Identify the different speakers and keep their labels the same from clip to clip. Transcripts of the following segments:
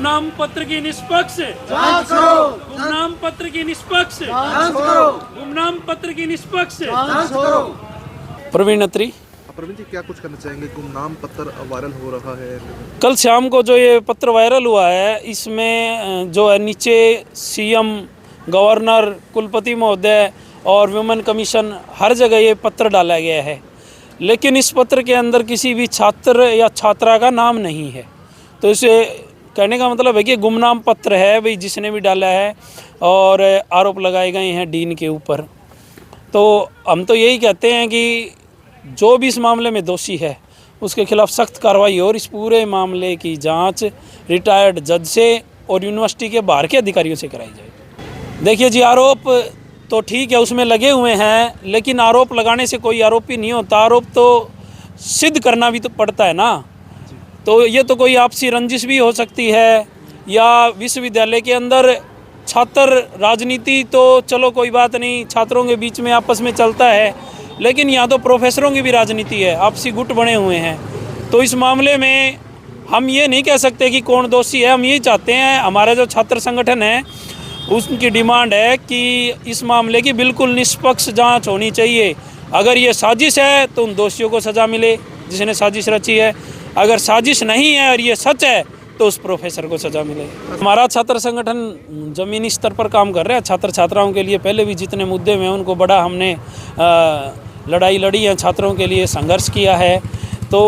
Speaker 1: गुमनाम पत्र की निष्पक्ष
Speaker 2: जांच करो,
Speaker 1: गुमनाम पत्र की निष्पक्ष
Speaker 2: जांच करो,
Speaker 1: गुमनाम पत्र की निष्पक्ष
Speaker 2: जांच करो।
Speaker 1: प्रवीण अत्री।
Speaker 3: प्रवीण जी, क्या कुछ करना चाहेंगे? गुमनाम पत्र वायरल हो रहा है।
Speaker 1: कल शाम को जो ये पत्र वायरल हुआ है, इसमें जो है नीचे सीएम, गवर्नर, कुलपति महोदय और वुमेन कमीशन हर जगह ये पत्र डाला गया है, लेकिन इस पत्र के अंदर किसी भी छात्र या छात्रा का नाम नहीं है। तो इसे कहने का मतलब है कि गुमनाम पत्र है भाई, जिसने भी डाला है, और आरोप लगाए गए हैं डीन के ऊपर। तो हम तो यही कहते हैं कि जो भी इस मामले में दोषी है उसके खिलाफ सख्त कार्रवाई और इस पूरे मामले की जांच रिटायर्ड जज से और यूनिवर्सिटी के बाहर के अधिकारियों से कराई जाए। देखिए जी, आरोप तो ठीक है, उसमें लगे हुए हैं, लेकिन आरोप लगाने से कोई आरोपी नहीं होता। आरोप तो सिद्ध करना भी तो पड़ता है ना। तो ये तो कोई आपसी रंजिश भी हो सकती है, या विश्वविद्यालय के अंदर छात्र राजनीति तो चलो कोई बात नहीं, छात्रों के बीच में आपस में चलता है, लेकिन यहाँ तो प्रोफेसरों की भी राजनीति है, आपसी गुट बने हुए हैं। तो इस मामले में हम ये नहीं कह सकते कि कौन दोषी है। हम यही चाहते हैं, हमारा जो छात्र संगठन है उसकी डिमांड है कि इस मामले की बिल्कुल निष्पक्ष जांच होनी चाहिए। अगर ये साजिश है तो उन दोषियों को सज़ा मिले जिसने साजिश रची है, अगर साजिश नहीं है और ये सच है तो उस प्रोफेसर को सज़ा मिले। हमारा छात्र संगठन ज़मीनी स्तर पर काम कर रहा है। छात्र छात्राओं के लिए पहले भी जितने मुद्दे में उनको बड़ा हमने लड़ाई लड़ी है, छात्रों के लिए संघर्ष किया है। तो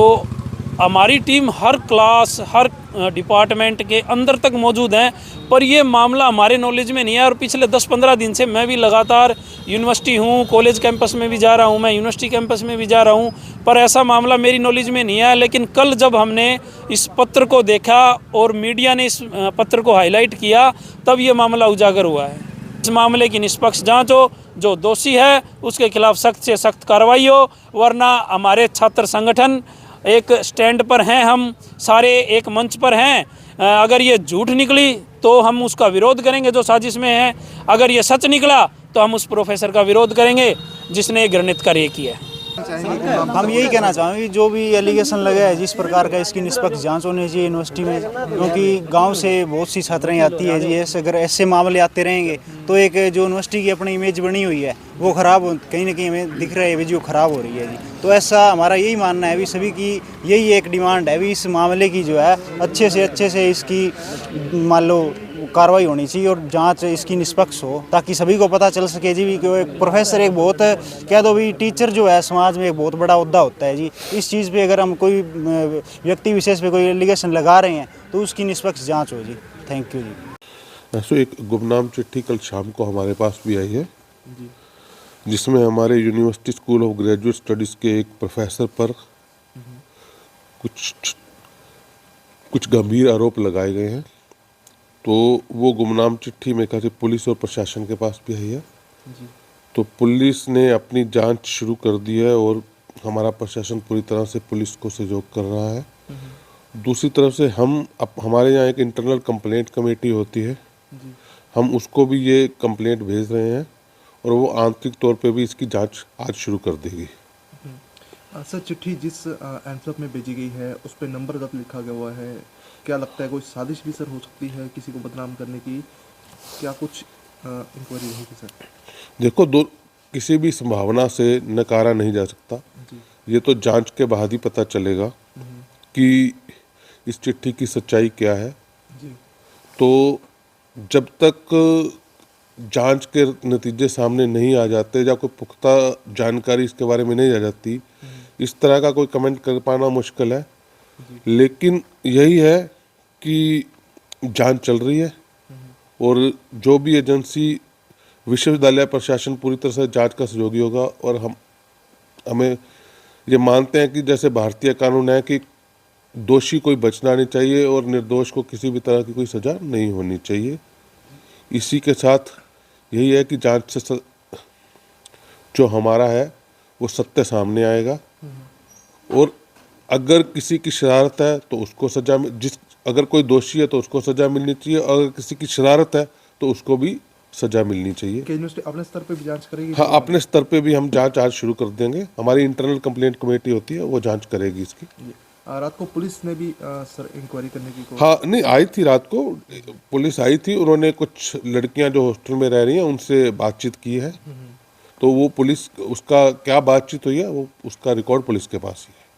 Speaker 1: हमारी टीम हर क्लास, हर डिपार्टमेंट के अंदर तक मौजूद है, पर ये मामला हमारे नॉलेज में नहीं है। और पिछले 10-15 दिन से मैं भी लगातार यूनिवर्सिटी हूँ, कॉलेज कैंपस में भी जा रहा हूँ, मैं यूनिवर्सिटी कैंपस में भी जा रहा हूँ, पर ऐसा मामला मेरी नॉलेज में नहीं है। लेकिन कल जब हमने इस पत्र को देखा और मीडिया ने इस पत्र को हाईलाइट किया, तब ये मामला उजागर हुआ है। इस मामले की निष्पक्ष जांच हो, जो दोषी है उसके खिलाफ सख्त से सख्त कार्रवाई हो, वरना हमारे छात्र संगठन एक स्टैंड पर हैं, हम सारे एक मंच पर हैं। अगर ये झूठ निकली तो हम उसका विरोध करेंगे जो साजिश में है, अगर ये सच निकला तो हम उस प्रोफेसर का विरोध करेंगे जिसने घृणित कार्य किया है।
Speaker 4: हम यही कहना चाहेंगे, जो भी एलिगेशन लगा है जिस प्रकार का, इसकी निष्पक्ष जांच होनी चाहिए यूनिवर्सिटी में, क्योंकि गांव से बहुत सी छात्राएं आती है जी। अगर ऐसे मामले आते रहेंगे तो एक जो यूनिवर्सिटी की अपनी इमेज बनी हुई है वो ख़राब, कहीं ना कहीं हमें दिख रहा है जो ख़राब हो रही है जी। तो ऐसा हमारा यही मानना है, अभी सभी की यही एक डिमांड है, अभी इस मामले की जो है अच्छे से इसकी मान लो कार्रवाई होनी चाहिए और जांच इसकी निष्पक्ष हो, ताकि सभी को पता चल सके जी कि एक प्रोफेसर, एक बहुत कह दो भी टीचर जो है समाज में एक बहुत बड़ा ओहदा होता है जी। इस चीज़ पे अगर हम कोई व्यक्ति विशेष पे कोई एलिगेशन लगा रहे हैं तो उसकी निष्पक्ष जांच हो जी। थैंक यू जी।
Speaker 3: ऐसे एक गुमनाम चिट्ठी कल शाम को हमारे पास भी आई है, जिसमें हमारे university school of graduate studies के एक प्रोफेसर पर कुछ गंभीर आरोप लगाए गए हैं। तो वो गुमनाम चिट्ठी में कहते पुलिस और प्रशासन के पास भी आई है। तो पुलिस ने अपनी जांच शुरू कर दी है और हमारा प्रशासन पूरी तरह से पुलिस को सहयोग कर रहा है। दूसरी तरफ से हमारे यहाँ एक इंटरनल कंप्लेंट कमेटी होती है, हम उसको भी ये कंप्लेंट भेज रहे हैं और वो आंतरिक तौर पे भी इसकी जांच आज शुरू कर देगी।
Speaker 5: सर, चिट्ठी जिस एनवेलप में भेजी गई है उस पर नंबर गलत लिखा गया हुआ है, क्या लगता है कोई साजिश भी सर हो सकती है किसी को बदनाम करने की? क्या कुछ इंक्वायरी होगी सर?
Speaker 3: देखो, किसी भी संभावना से नकारा नहीं जा सकता। ये तो जांच के बाद ही पता चलेगा कि इस चिट्ठी की सच्चाई क्या है। तो जब तक जांच के नतीजे सामने नहीं आ जाते या कोई पुख्ता जानकारी इसके बारे में नहीं आ जाती, इस तरह का कोई कमेंट कर पाना मुश्किल है। लेकिन यही है कि जांच चल रही है और जो भी एजेंसी, विश्वविद्यालय प्रशासन पूरी तरह से जांच का सहयोगी होगा। और हमें ये मानते हैं कि जैसे भारतीय कानून है कि दोषी कोई बचना नहीं चाहिए और निर्दोष को किसी भी तरह की कोई सज़ा नहीं होनी चाहिए। इसी के साथ यही है कि जांच से जो हमारा है वो सत्य सामने आएगा और अगर किसी की शरारत है तो उसको सज़ा, अगर कोई दोषी है तो उसको सज़ा मिलनी चाहिए, अगर किसी की शरारत है तो उसको भी सज़ा मिलनी चाहिए।
Speaker 5: यूनिवर्सिटी अपने स्तर पे भी जांच करेगी?
Speaker 3: हाँ, अपने स्तर पे भी हम जांच आज शुरू कर देंगे। हमारी इंटरनल कंप्लेंट कमेटी होती है, वो जांच करेगी इसकी।
Speaker 5: रात को पुलिस ने भी सर इंक्वायरी करने की
Speaker 3: हाँ नहीं, आई थी रात को, पुलिस आई थी, उन्होंने कुछ लड़कियां जो हॉस्टल में रह रही हैं उनसे बातचीत की है, तो वो पुलिस उसका क्या बातचीत हुई है वो उसका रिकॉर्ड पुलिस के पास ही है।